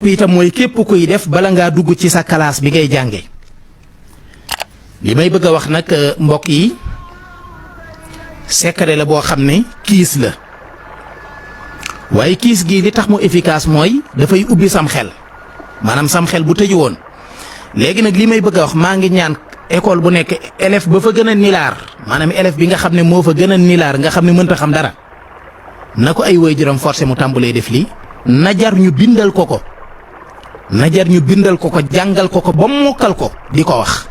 itam mooy képp kuy def bala ngaa dugg ci sa classe bi ngay jànge li may bëgg a wax nag mbokk yi secret la boo xam ne kiis la waaye kiis gi li tax mu efficace mooy dafay ubbi sam xel maanaam sam xel bu tëju woon léegi nag li may bëgg a wax maa ngi ñaan école bu nekk élève ba fa gën a nilaar maanaam élève bi nga xam ne moo fa gën a nilaar nga xam ne mënta xam dara na ko ay waajuram forcé mu tàmbalee def lii na jar ñu bindal ko ko jàngal ko ko ba mokkal ko di ko wax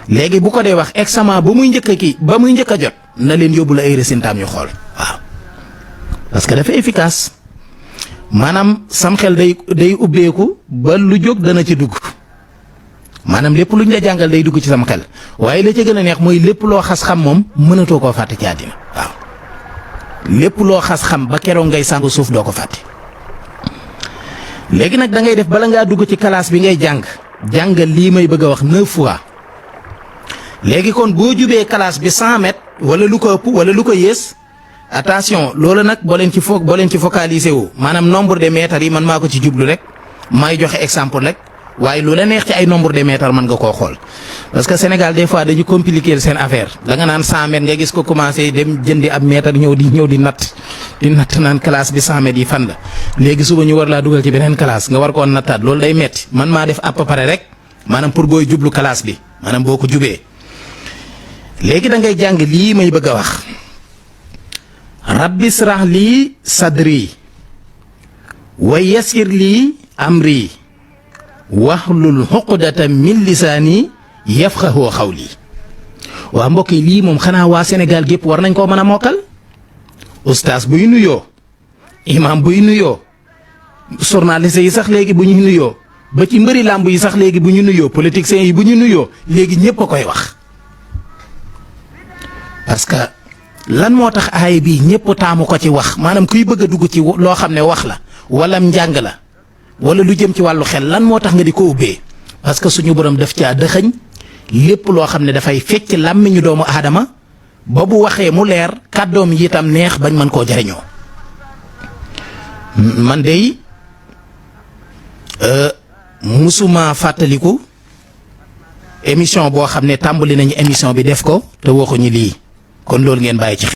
léegi bu ko dee wax examen ba muy njëkk a jot na leen yóbbu la ay résultats ñu xool waaw parce que dafa efficace maanaam sam xel day ubbeeku ba lu jóg dana ci dugg maanaam lépp luñ la jàngal day dugg ci sam xel waaye la ca gën a neex mooy lépp loo xas xam moom mënatoo koo fàtte ci àddina waaw lépp loo xas xam ba keroog ngay sangu suuf doo ko fàtte. léegi nag da ngay def bala ngaa dugg ci classe bi ngay jàngal lii may bëgg a wax 9 fois léegi kon boo jubee classe bi 100 mètres wala lu ko ëpp wala lu ko yées attention loolu nag boo leen ci focaliser wu maanaam nombre de mètres yi man maa ko ci jublu rek maay joxe exemple rek waaye lu la neex ci ay nombre de mètres mën nga koo xool parce que Sénégal des fois dañu compliquer seen affaire da nga naan 100 mètres nga gis ko commencé dem jëndi ab mètre ñëw di natt naan classe bi 100 mètres yi fan la léegi suba ñu war laa dugal ci beneen classe nga war koo nattaat loolu day metti man maa def à peu près rek maanaam pour booy jublu classe bi maanaam boo ko jubee léegi da ngay jàng lii may bëgg a wax rabbi israh lii sadri wa yassir lii amri wahlul uqdatan min lisaani yafqahu qawli waa mbokk yi lii moom xanaa waa Sénégal gépp war nañ koo mën a mokkal ustaas buy nuyoo imam buy nuyoo journaliste yi sax léegi bu ñu nuyoo ba ci mbëri làmb yi sax léegi bu ñu nuyoo politiciens yi bu ñu nuyoo léegi ñépp a koy wax parce que lan moo tax aay bii ñépp taamu ko ci wax maanaam kuy bëgg a dugg ci loo xam ne wax la wala njàng la wala lu jëm ci wàllu xel lan moo tax nga di ko ubbee parce que suñu borom daf caa dëxëñ lépp loo xam ne dafay fecc làmmiñu doomu aadama ba bu waxee mu leer kàddoom yi itam neex bañ mën koo jariñoo man dey musuma fàttaliku émission boo xam ne tàmbali nañu émission bi def ko te waxuñu lii kon loolu ngeen bàyyi ci xel